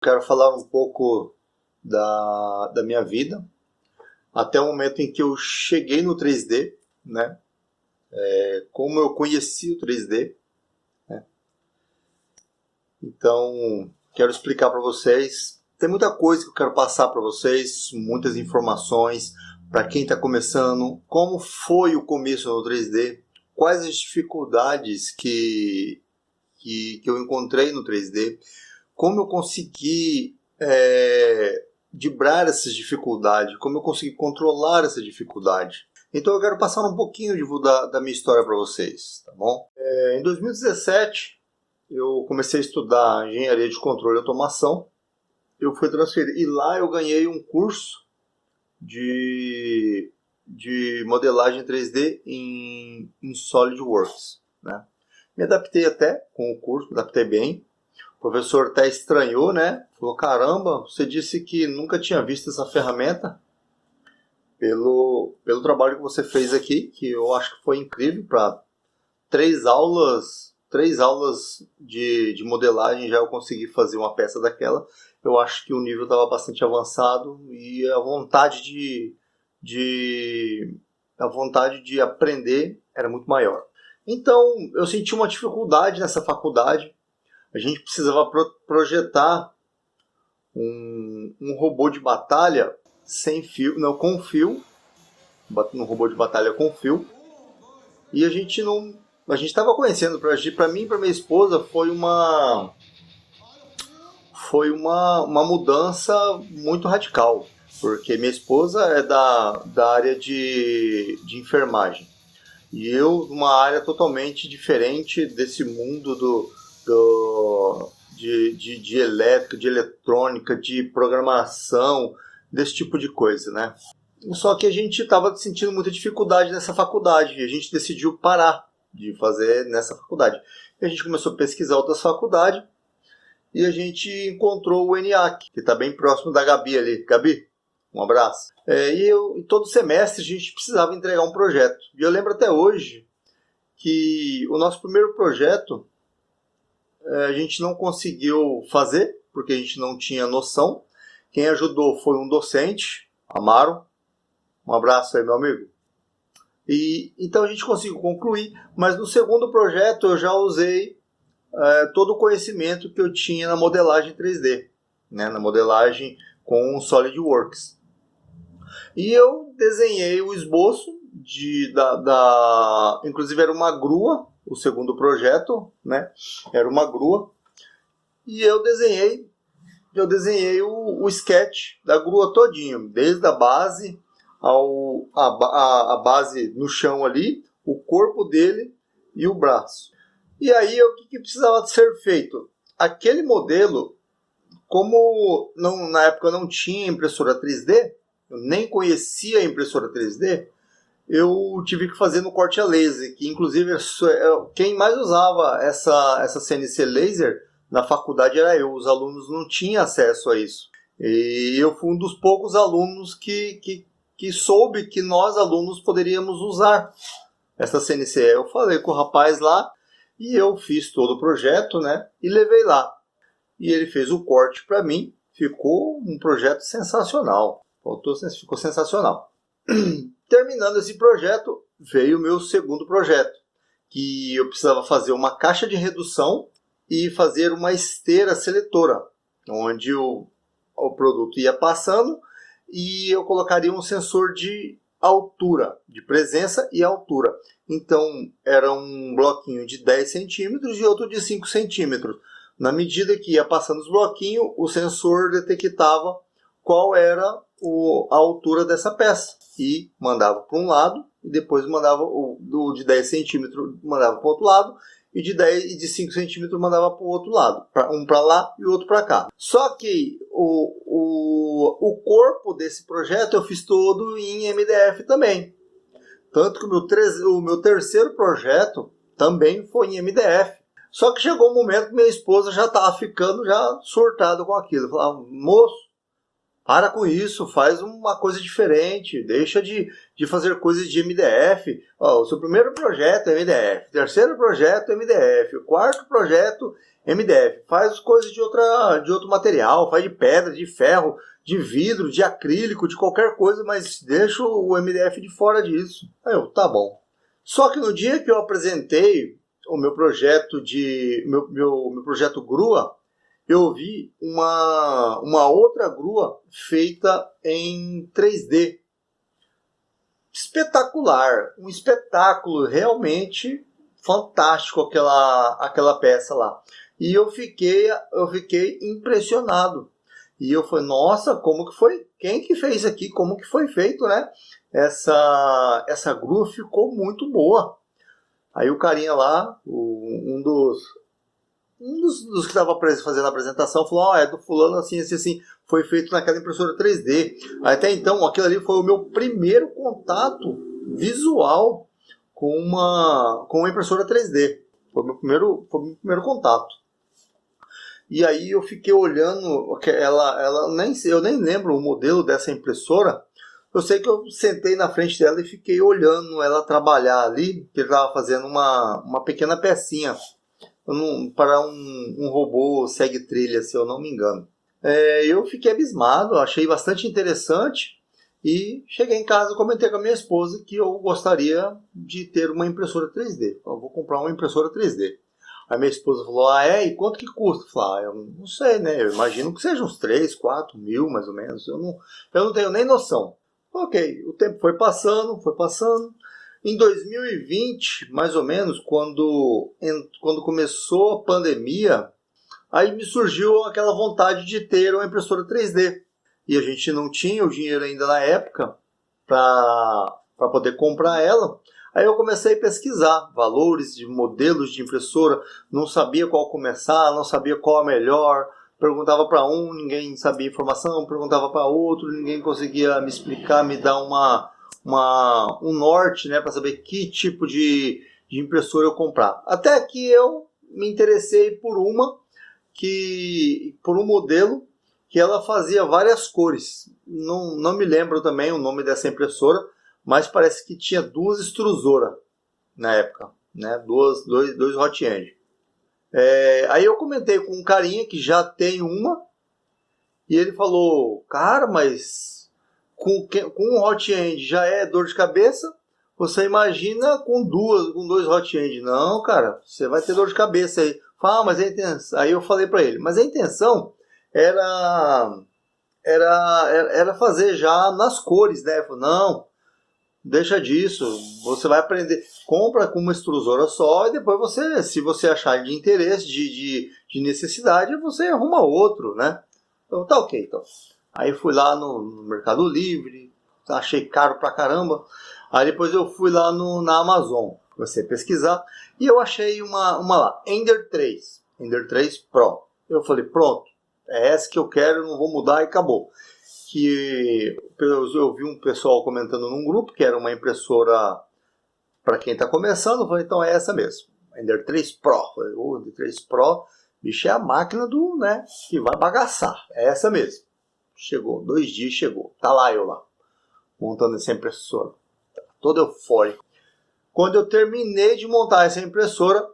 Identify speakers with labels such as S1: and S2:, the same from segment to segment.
S1: Quero falar um pouco da minha vida, até o momento em que eu cheguei no 3D, né? Como eu conheci o 3D, né? Então, quero explicar para vocês. Tem muita coisa que eu quero passar para vocês, muitas informações para quem está começando, como foi o começo no 3D, quais as dificuldades que eu encontrei no 3D, como eu consegui driblar essas dificuldades, como eu consegui controlar essa dificuldade. Então eu quero passar um pouquinho da minha história para vocês, tá bom? Em 2017 eu comecei a estudar engenharia de controle e automação. Eu fui transferido e lá eu ganhei um curso de modelagem 3D em SolidWorks, né? Me adaptei até com o curso, me adaptei bem. O professor até estranhou, né? Falou, caramba, você disse que nunca tinha visto essa ferramenta. Pelo trabalho que você fez aqui, que eu acho que foi incrível, para 3 aulas de modelagem já eu consegui fazer uma peça daquela. Eu acho que o nível estava bastante avançado e a vontade de aprender era muito maior. Então eu senti uma dificuldade nessa faculdade. A gente precisava projetar um robô de batalha sem fio, não, com fio, um robô de batalha com fio. E a gente estava conhecendo, para mim e para minha esposa foi uma mudança muito radical, porque minha esposa é da área de enfermagem e eu uma área totalmente diferente desse mundo de elétrica, de eletrônica, de programação, desse tipo de coisa, né? Só que a gente estava sentindo muita dificuldade nessa faculdade e a gente decidiu parar de fazer nessa faculdade. E a gente começou a pesquisar outras faculdades e a gente encontrou o ENIAC, que está bem próximo da Gabi ali. Gabi, um abraço. E todo semestre a gente precisava entregar um projeto. E eu lembro até hoje que o nosso primeiro projeto a gente não conseguiu fazer, porque a gente não tinha noção. Quem ajudou foi um docente, Amaro. Um abraço aí, meu amigo. E então a gente conseguiu concluir, mas no segundo projeto eu já usei todo o conhecimento que eu tinha na modelagem 3D, né, na modelagem com SolidWorks. E eu desenhei o esboço inclusive era uma grua, o segundo projeto, né, era uma grua, e eu desenhei o sketch da grua todinho, desde a base a base no chão ali, o corpo dele e o braço. E aí o que precisava ser feito? Aquele modelo, como na época eu não tinha impressora 3D, eu nem conhecia a impressora 3D, eu tive que fazer no corte a laser, que inclusive quem mais usava essa CNC laser na faculdade era eu. Os alunos não tinham acesso a isso. E eu fui um dos poucos alunos que soube que nós alunos poderíamos usar essa CNC. Eu falei com o rapaz lá e eu fiz todo o projeto, né, e levei lá. E ele fez o corte para mim, ficou um projeto sensacional. Ficou sensacional. Terminando esse projeto, veio o meu segundo projeto, que eu precisava fazer uma caixa de redução e fazer uma esteira seletora, onde o produto ia passando e eu colocaria um sensor de altura, de presença e altura. Então, era um bloquinho de 10 centímetros e outro de 5 centímetros. Na medida que ia passando os bloquinhos, o sensor detectava qual era a altura dessa peça e mandava para um lado e depois mandava o de 10 centímetros mandava para o outro lado e de 5 centímetros mandava para o outro lado, um para lá e o outro para cá. Só que o corpo desse projeto eu fiz todo em MDF também. Tanto que o meu terceiro projeto também foi em MDF. Só que chegou um momento que minha esposa já estava ficando já surtada com aquilo. Eu falava, moço, para com isso, faz uma coisa diferente, deixa de fazer coisas de MDF. O seu primeiro projeto é MDF, terceiro projeto é MDF, o quarto projeto MDF, faz coisas de outro material, faz de pedra, de ferro, de vidro, de acrílico, de qualquer coisa, mas deixa o MDF de fora disso. Aí eu, tá bom. Só que no dia que eu apresentei o meu projeto meu projeto grua, eu vi uma outra grua feita em 3D. Espetacular, um espetáculo realmente fantástico aquela peça lá. E eu fiquei impressionado. E eu falei, nossa, como que foi? Quem que fez isso aqui? Como que foi feito, né? Essa grua ficou muito boa. Aí o carinha lá, um dos que estava fazendo a apresentação, falou, é do fulano assim, assim, assim, foi feito naquela impressora 3D. Até então, aquilo ali foi o meu primeiro contato visual com uma impressora 3D. Foi o meu primeiro contato. E aí eu fiquei olhando, eu nem lembro o modelo dessa impressora. Eu sei que eu sentei na frente dela e fiquei olhando ela trabalhar ali, que ele estava fazendo uma pequena pecinha para um robô segue-trilha, se eu não me engano. Eu fiquei abismado, achei bastante interessante e cheguei em casa e comentei com a minha esposa que eu gostaria de ter uma impressora 3D. Eu vou comprar uma impressora 3D. Aí minha esposa falou, e quanto que custa? Eu falei, eu não sei, né? Eu imagino que seja uns 3, 4 mil, mais ou menos. Eu não tenho nem noção. Ok, o tempo foi passando. Em 2020, mais ou menos, quando começou a pandemia, aí me surgiu aquela vontade de ter uma impressora 3D. E a gente não tinha o dinheiro ainda na época para poder comprar ela. Aí eu comecei a pesquisar valores de modelos de impressora, não sabia qual começar, não sabia qual a melhor. Perguntava para um, ninguém sabia informação, perguntava para outro, ninguém conseguia me explicar, me dar um norte, né, para saber que tipo de impressora eu comprar. Até que eu me interessei por um modelo que ela fazia várias cores. Não me lembro também o nome dessa impressora, mas parece que tinha 2 extrusoras na época, né, dois hot end. Aí eu comentei com um carinha que já tem uma, e ele falou, cara, mas com um hot end já é dor de cabeça, você imagina com 2 hot end. Não, cara, você vai ter dor de cabeça aí. Fala, mas a intenção... Aí eu falei para ele, mas a intenção era fazer já nas cores, né? Ele falou, não, deixa disso, você vai aprender, compra com uma extrusora só e depois você, se você achar de interesse, de necessidade, você arruma outro, né? Então tá ok, então. Aí fui lá no Mercado Livre, achei caro pra caramba. Aí depois eu fui lá na Amazon, comecei a pesquisar e eu achei uma lá, Ender 3 Pro. Eu falei, pronto, é essa que eu quero, não vou mudar e acabou. Que eu vi um pessoal comentando num grupo que era uma impressora para quem está começando, eu falei, então é essa mesmo, Ender 3 Pro. Eu falei, Ender 3 Pro, bicho, é a máquina né, que vai bagaçar, é essa mesmo. Chegou, 2 dias chegou, tá lá eu lá, montando essa impressora, todo eufórico. Quando eu terminei de montar essa impressora,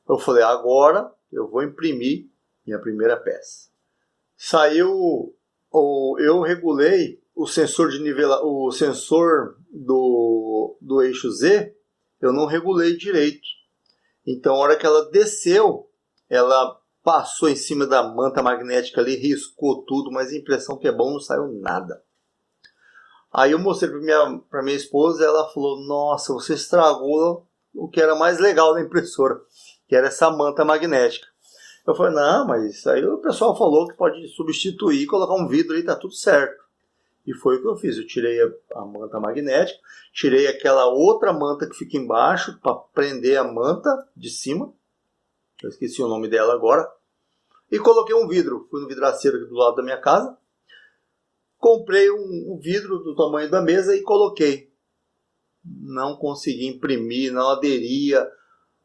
S1: eu falei, agora eu vou imprimir minha primeira peça. Saiu... Eu regulei o sensor de o sensor do eixo Z, eu não regulei direito. Então, a hora que ela desceu, ela passou em cima da manta magnética ali, riscou tudo, mas a impressão que é bom, não saiu nada. Aí eu mostrei para minha esposa, ela falou, nossa, você estragou o que era mais legal da impressora, que era essa manta magnética. Eu falei, não, mas isso aí o pessoal falou que pode substituir, colocar um vidro aí, tá tudo certo. E foi o que eu fiz, eu tirei a manta magnética, tirei aquela outra manta que fica embaixo para prender a manta de cima, eu esqueci o nome dela agora, e coloquei um vidro, fui no vidraceiro aqui do lado da minha casa, comprei um vidro do tamanho da mesa e coloquei. Não consegui imprimir, não aderia,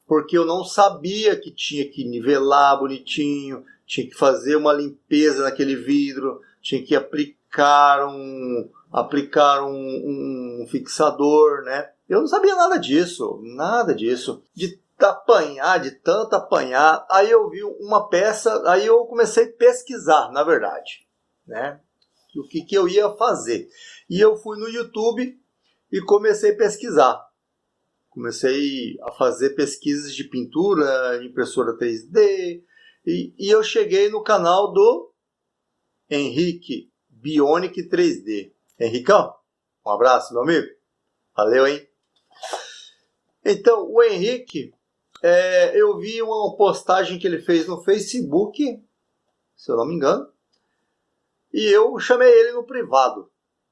S1: porque eu não sabia que tinha que nivelar bonitinho, tinha que fazer uma limpeza naquele vidro, tinha que aplicar um fixador, né? Eu não sabia nada disso. De apanhar, de tanto apanhar, aí eu vi uma peça, aí eu comecei a pesquisar, na verdade, né? O que eu ia fazer. E eu fui no YouTube e comecei a pesquisar. Comecei a fazer pesquisas de pintura, impressora 3D, e eu cheguei no canal do Henrique Bionic 3D. Henricão, um abraço, meu amigo. Valeu, hein? Então, o Henrique, eu vi uma postagem que ele fez no Facebook, se eu não me engano, e eu chamei ele no privado.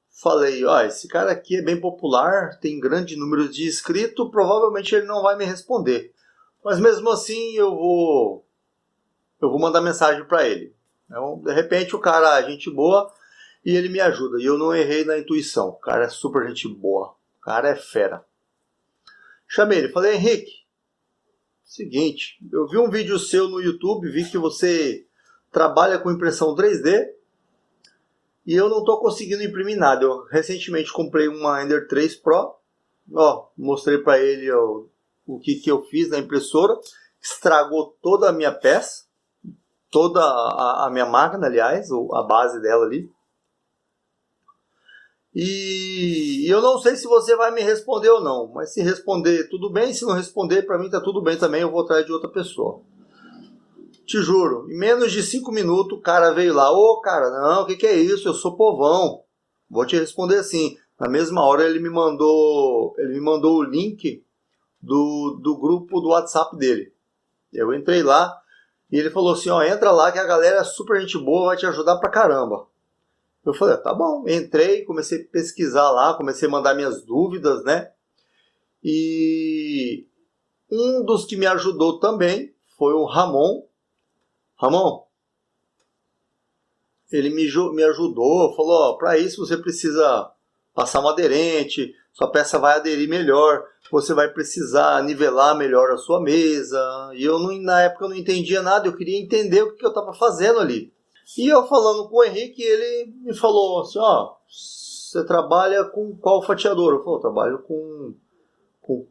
S1: Falei, esse cara aqui é bem popular, tem grande número de inscritos, provavelmente ele não vai me responder. Mas mesmo assim eu vou mandar mensagem para ele. Então, de repente o cara é gente boa e ele me ajuda. E eu não errei na intuição. O cara é super gente boa. O cara é fera. Chamei ele, falei, Henrique, seguinte, eu vi um vídeo seu no YouTube, vi que você trabalha com impressão 3D e eu não estou conseguindo imprimir nada. Eu recentemente comprei uma Ender 3 Pro, mostrei para ele o que eu fiz na impressora, estragou toda a minha peça, toda a minha máquina, aliás, a base dela ali. E eu não sei se você vai me responder ou não, mas se responder, tudo bem. Se não responder, para mim tá tudo bem também, eu vou atrás de outra pessoa. Te juro, em menos de 5 minutos o cara veio lá. Cara, não, o que é isso? Eu sou povão. Vou te responder assim. Na mesma hora ele me mandou o link do grupo do WhatsApp dele. Eu entrei lá e ele falou assim, entra lá que a galera é super gente boa, vai te ajudar pra caramba. Eu falei, tá bom. Entrei, comecei a pesquisar lá, comecei a mandar minhas dúvidas, né? E um dos que me ajudou também foi o Ramon. Ramon, ele me ajudou, falou, para isso você precisa passar um aderente, sua peça vai aderir melhor, você vai precisar nivelar melhor a sua mesa. E na época eu não entendia nada, eu queria entender o que eu estava fazendo ali. E eu falando com o Henrique, ele me falou assim, você trabalha com qual fatiador? Eu falei, eu trabalho com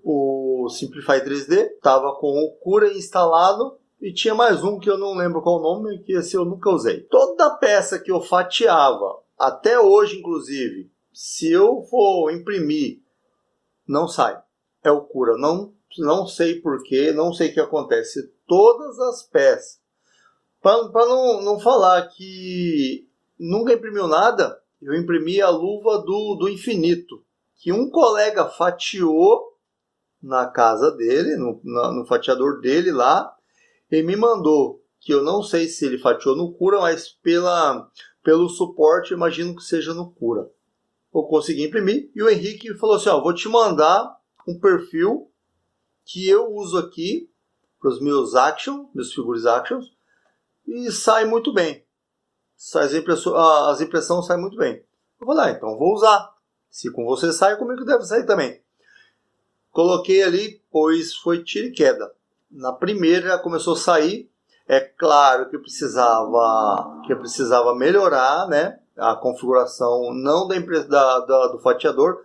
S1: o Simplify 3D, estava com o Cura instalado e tinha mais um que eu não lembro qual o nome, que esse eu nunca usei. Toda peça que eu fatiava, até hoje inclusive, se eu for imprimir, não sai. É o Cura, não sei porquê, não sei o que acontece. Todas as peças, para não falar que nunca imprimiu nada, eu imprimi a luva do infinito, que um colega fatiou na casa dele, no fatiador dele lá, e me mandou, que eu não sei se ele fatiou no Cura, mas pelo suporte, imagino que seja no Cura. Eu consegui imprimir, e o Henrique falou assim, vou te mandar um perfil que eu uso aqui para os meus figures actions, e sai muito bem. As impressões saem muito bem. Eu falei, então vou usar. Se com você sai, comigo deve sair também. Coloquei ali, pois foi tiro e queda. Na primeira começou a sair. É claro que eu precisava melhorar, né, a configuração, não do fatiador,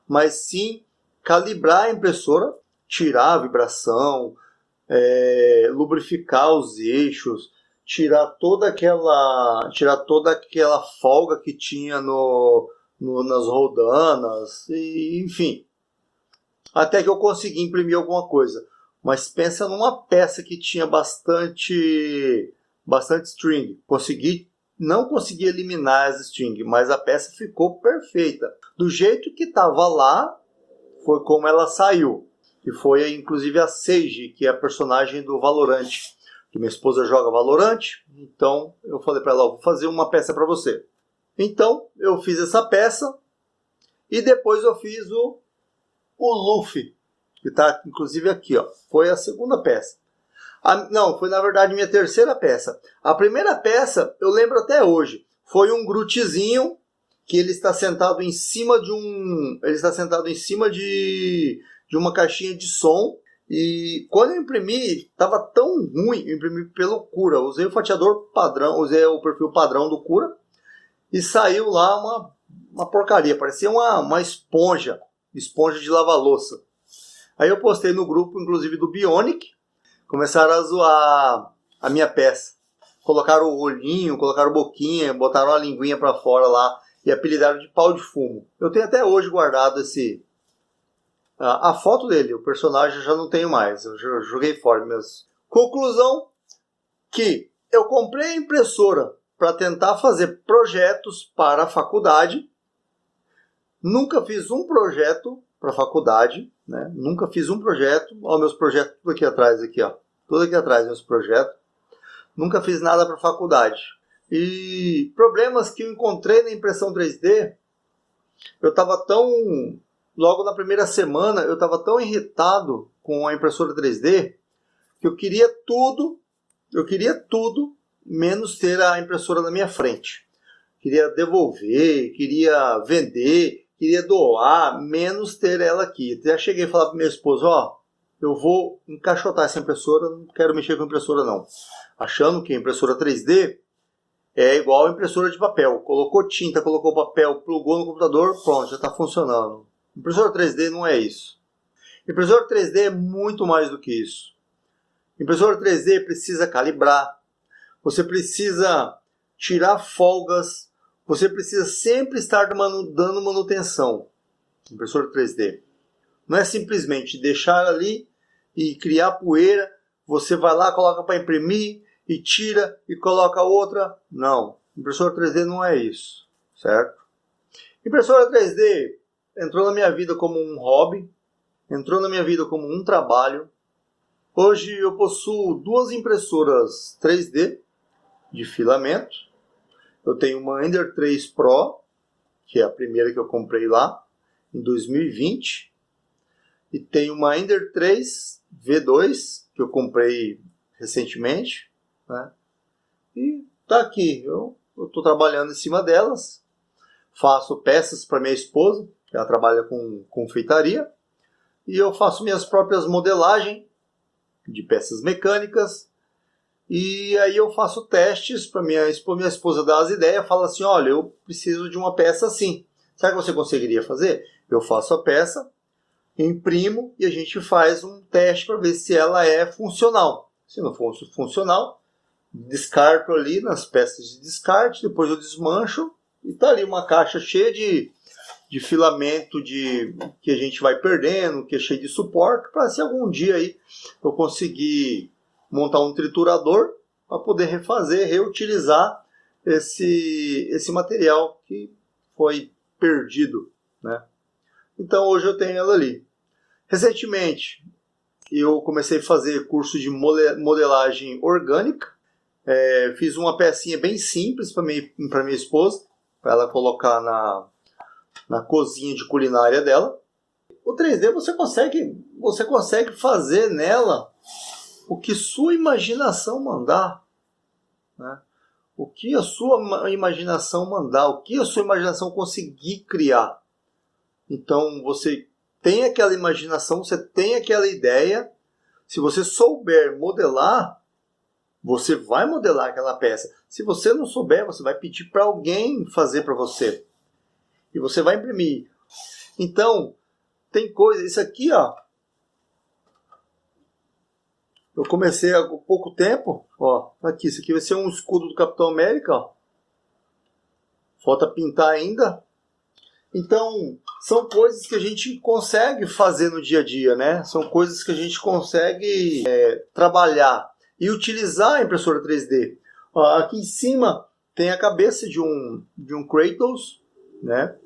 S1: mas sim calibrar a impressora, tirar a vibração, lubrificar os eixos, tirar toda aquela folga que tinha nas roldanas, e, enfim. Até que eu consegui imprimir alguma coisa. Mas pensa numa peça que tinha bastante string. Não consegui eliminar as string, mas a peça ficou perfeita. Do jeito que estava lá, foi como ela saiu. E foi inclusive a Sage, que é a personagem do Valorant. Que minha esposa joga Valorant, então eu falei para ela, vou fazer uma peça para você. Então eu fiz essa peça e depois eu fiz o Luffy, que está inclusive aqui, foi a segunda peça. Não, foi na verdade minha terceira peça. A primeira peça, eu lembro até hoje, foi um Grootzinho que ele está sentado em cima de uma caixinha de som. E quando eu imprimi, estava tão ruim, eu imprimi pelo Cura. Usei o fatiador padrão, usei o perfil padrão do Cura e saiu lá uma porcaria, parecia uma esponja de lavar louça. Aí eu postei no grupo, inclusive do Bionic, começaram a zoar a minha peça. Colocaram o olhinho, colocaram boquinha, botaram a linguinha pra fora lá e apelidaram de pau de fumo. Eu tenho até hoje guardado a foto dele, o personagem eu já não tenho mais, eu joguei fora mesmo. Conclusão, que eu comprei a impressora para tentar fazer projetos para a faculdade. Nunca fiz um projeto para a faculdade, né? Nunca fiz um projeto. Olha meus projetos tudo aqui atrás, aqui, ó. Tudo aqui atrás, meus projetos. Nunca fiz nada para a faculdade. E problemas que eu encontrei na impressão 3D, eu estava tão... Logo na primeira semana, eu estava tão irritado com a impressora 3D que eu queria tudo, menos ter a impressora na minha frente. Queria devolver, queria vender, queria doar, menos ter ela aqui. Até cheguei a falar para minha esposa, ó, eu vou encaixotar essa impressora, não quero mexer com a impressora não. Achando que a impressora 3D é igual a impressora de papel. Colocou tinta, colocou papel, plugou no computador, pronto, já está funcionando. Impressora 3D não é isso. Impressora 3D é muito mais do que isso. Impressora 3D precisa calibrar, você precisa tirar folgas, você precisa sempre estar dando manutenção. Impressora 3D. Não é simplesmente deixar ali e criar poeira, você vai lá, coloca para imprimir e tira e coloca outra. Não, impressora 3D não é isso, certo? Impressora 3D entrou na minha vida como um hobby, entrou na minha vida como um trabalho. Hoje eu possuo duas impressoras 3D de filamento. Eu tenho uma Ender 3 Pro, que é a primeira que eu comprei lá, em 2020. E tenho uma Ender 3 V2, que eu comprei recentemente, né? E tá aqui, eu estou trabalhando em cima delas. Faço peças para minha esposa, que ela trabalha com confeitaria. E eu faço minhas próprias modelagens de peças mecânicas. E aí eu faço testes para minha esposa dar as ideias. Fala assim, olha, eu preciso de uma peça assim. Sabe o que você conseguiria fazer? Eu faço a peça, imprimo e a gente faz um teste para ver se ela é funcional. Se não for funcional, descarto ali nas peças de descarte, depois eu desmancho e tá ali uma caixa cheia de filamento que a gente vai perdendo, que é cheio de suporte, para se algum dia aí eu conseguir montar um triturador para poder refazer, reutilizar esse material que foi perdido, né? Então hoje eu tenho ela ali. Recentemente eu comecei a fazer curso de modelagem orgânica. Fiz uma pecinha bem simples para minha esposa, para ela colocar na cozinha de culinária dela. O 3D você consegue fazer nela o que sua imaginação mandar, né? O que a sua imaginação mandar, o que a sua imaginação conseguir criar. Então você tem aquela imaginação, você tem aquela ideia. Se você souber modelar, você vai modelar aquela peça. Se você não souber, você vai pedir para alguém fazer para você. E você vai imprimir. Então, tem coisa... Isso aqui, ó. Eu comecei há pouco tempo. Ó, aqui, isso aqui vai ser um escudo do Capitão América, ó. Falta pintar ainda. Então, são coisas que a gente consegue fazer no dia a dia, né? São coisas que a gente consegue trabalhar e utilizar a impressora 3D. Ó, aqui em cima tem a cabeça de um Kratos, né?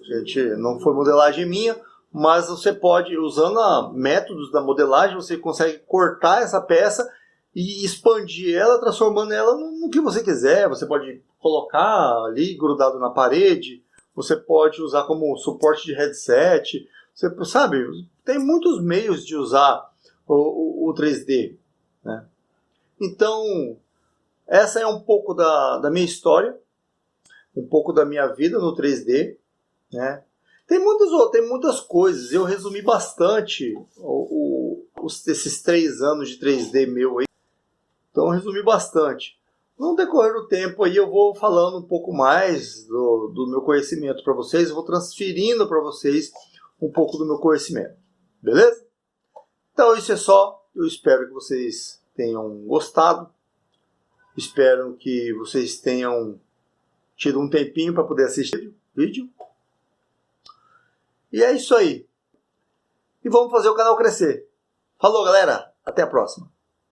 S1: Gente, não foi modelagem minha, mas você pode, usando métodos da modelagem, você consegue cortar essa peça e expandir ela, transformando ela no que você quiser. Você pode colocar ali grudado na parede, você pode usar como suporte de headset, você sabe, tem muitos meios de usar o 3D, né? Então, essa é um pouco da minha história, um pouco da minha vida no 3D, né? Tem muitas coisas, eu resumi bastante esses 3 anos de 3D meu aí, então eu resumi bastante. No decorrer do tempo aí eu vou falando um pouco mais do meu conhecimento para vocês, eu vou transferindo para vocês um pouco do meu conhecimento, beleza? Então isso é só. Eu espero que vocês tenham gostado. Espero que vocês tenham tido um tempinho para poder assistir o vídeo. E é isso aí. E vamos fazer o canal crescer. Falou, galera. Até a próxima.